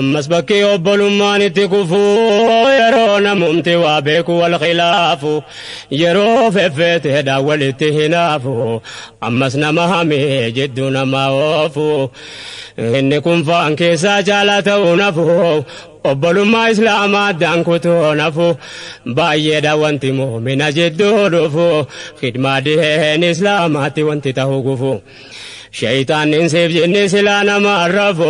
مسبكي وبلمان تكفو يرون ممتي وابيك والخلاف يرو في فتح داول تهنافو أمسنا مهمي جدنا ما وفو إنكم فانكي ساجالة نفو obbolummaa islaamaa dankutoo nafu baay'eedha wanti mu'mina jidduu dhufu khidmaa diheen islaamaatti wanti ta'uu gufu shayxaannin siif jenne silaa nama arrafu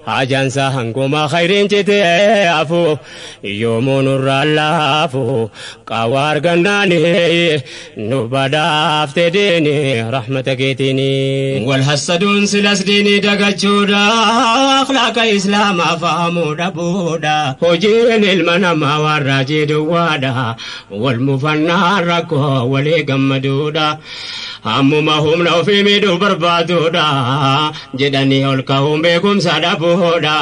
hajansa hanguma khayriin citee hafu yoomuu nurraa laafu qaawwa argannaani nu badhaafte diini rahmata keetiini wal hasaduun silas diini dagachuudha akhlaaqa islaamaa fahamuudha buudha hojiin ilma namaa warra jiduwaadha wal mufannaa rakkoo walii gammaduudha hammuma humna ofii miidhuu barbaaduudha jedhanii ol ka'uun beekumsa dhabuudha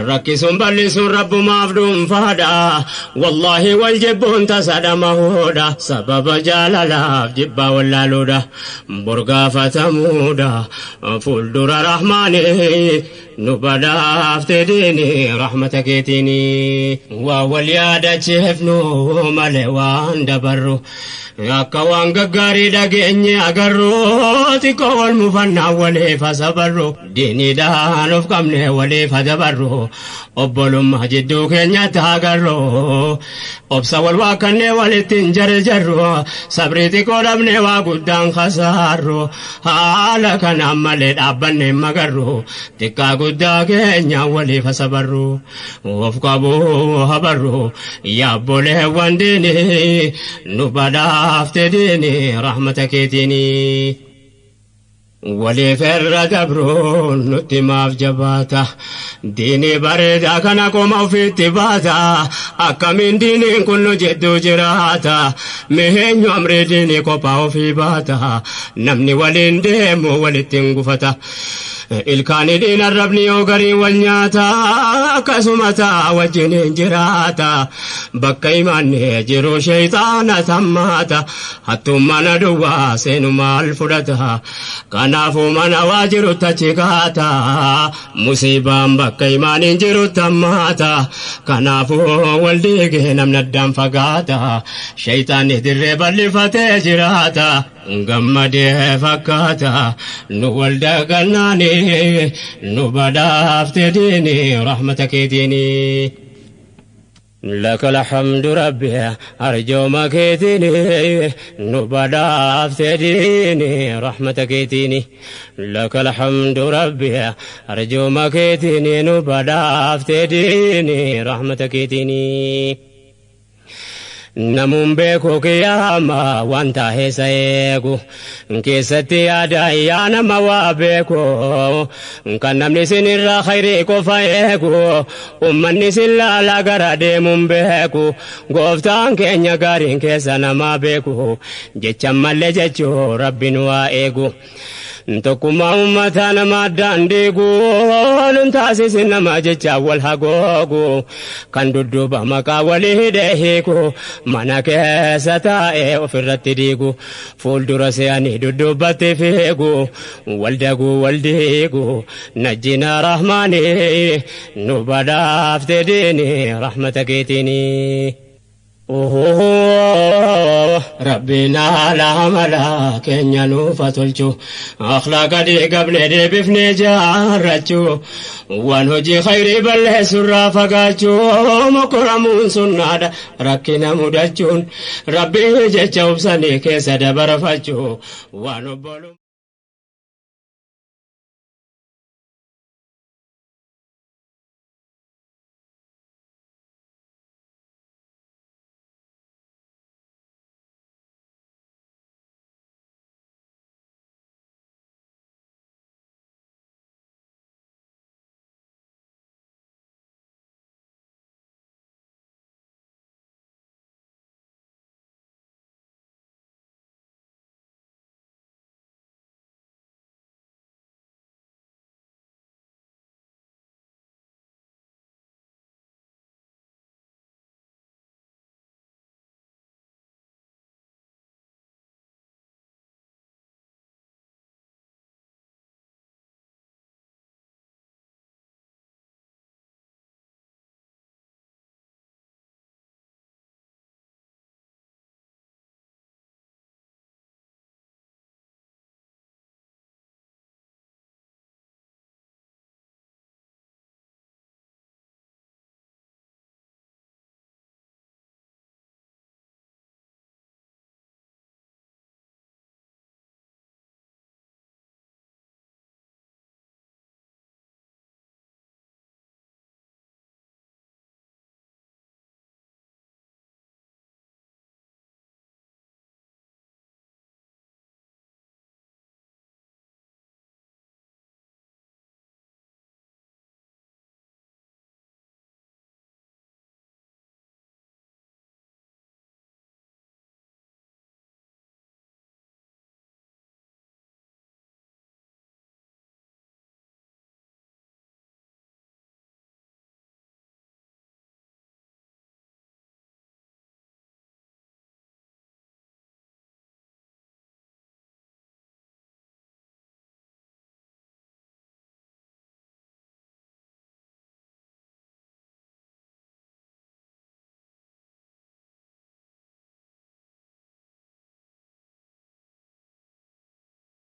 rakkisuun bal'isuun rabbumaaf dhuunfaadha wallaahi wal jibbuun tasadhamahuudha sababa jaalalaaf jibbaa wallaaluudha borgaafatamuudha fuuldura rahmaanii nu badhaafte diini rahmata keetiini waa wal yaadacheefnu malee waan dabarru akka waan gaggaarii dhageenye agarru xiqqoo wal mufannaa waliif hasabarru diiniidhaan of qabne waliif hadabarru obbolummaa jidduu keenyatti agarru obsa wal waakkannee walittiin jarjarru sabrii xiqqoo dhabne waa guddaan kasaarru haala kanaan malee dhaabbanne magarru xiqqaa guddaa keenya waliif hasabarru of qabuu habarru yaabboleewwan diini nu badhaafte diini rahmata keetiini waliif irra dabruun nutti maaf jabaata diini bareedaa kana qoma ofiitti baata akkamiin diiniin kun nu jidduu jiraata miheenyu amrii diini kophaa ofii baata namni waliin deemu walittiin gufata ilkaani diin arrabni yoo garii wal nyaata akkasuma taa wajjiniin jiraata bakka imaanne jiru shayxaana tammaata hattuun mana duwwaa seenu maal fudhata kanaafuu mana waa jiru tachikaata musiibaan bakka imaaniin jiru tammaata kanaafuu wal diigee namni addaan fagaata shayxaanni dirree bal'ifatee jiraata gammadee fakkaata nu wal dagannaani nu badhaafte diini rahmata keetiini لك الحمد ربي أرجو مكيتيني نبدا أفتديني رحمتك كيتيني لك الحمد ربي أرجو مكيتيني نبدا أفتديني رحمتك كيتيني namun beeku kiyama wanta heesa eegu keessatti yaada nama waa beeku kan namni sinirraa khayrii qofa eegu ummanni sin laala gara deemuun beeku gooftaan keenya gaariin keessa namaa beeku jecha malee jechuu rabbiin waa eegu tokkummaa ummataa nama addaan diigu nun taasisi nama jecha wal hagoogu kan dudduuba maqaa walii hidhee hiiku mana keessa taa'ee ofirratti diigu fuuldura se'anii dudduubatti fiigu wal daguu wal diigu najjina rahmaanii nu badhaafte diini rahmata keetiini ربنا لا ملا كن نوفتلچو اخلاق دي قبل دي بفني جارچو وانوجي خير بل سر فقاچو مكرمون سناد ركنا مدچون ربي جچو سني كسد برفچو وانو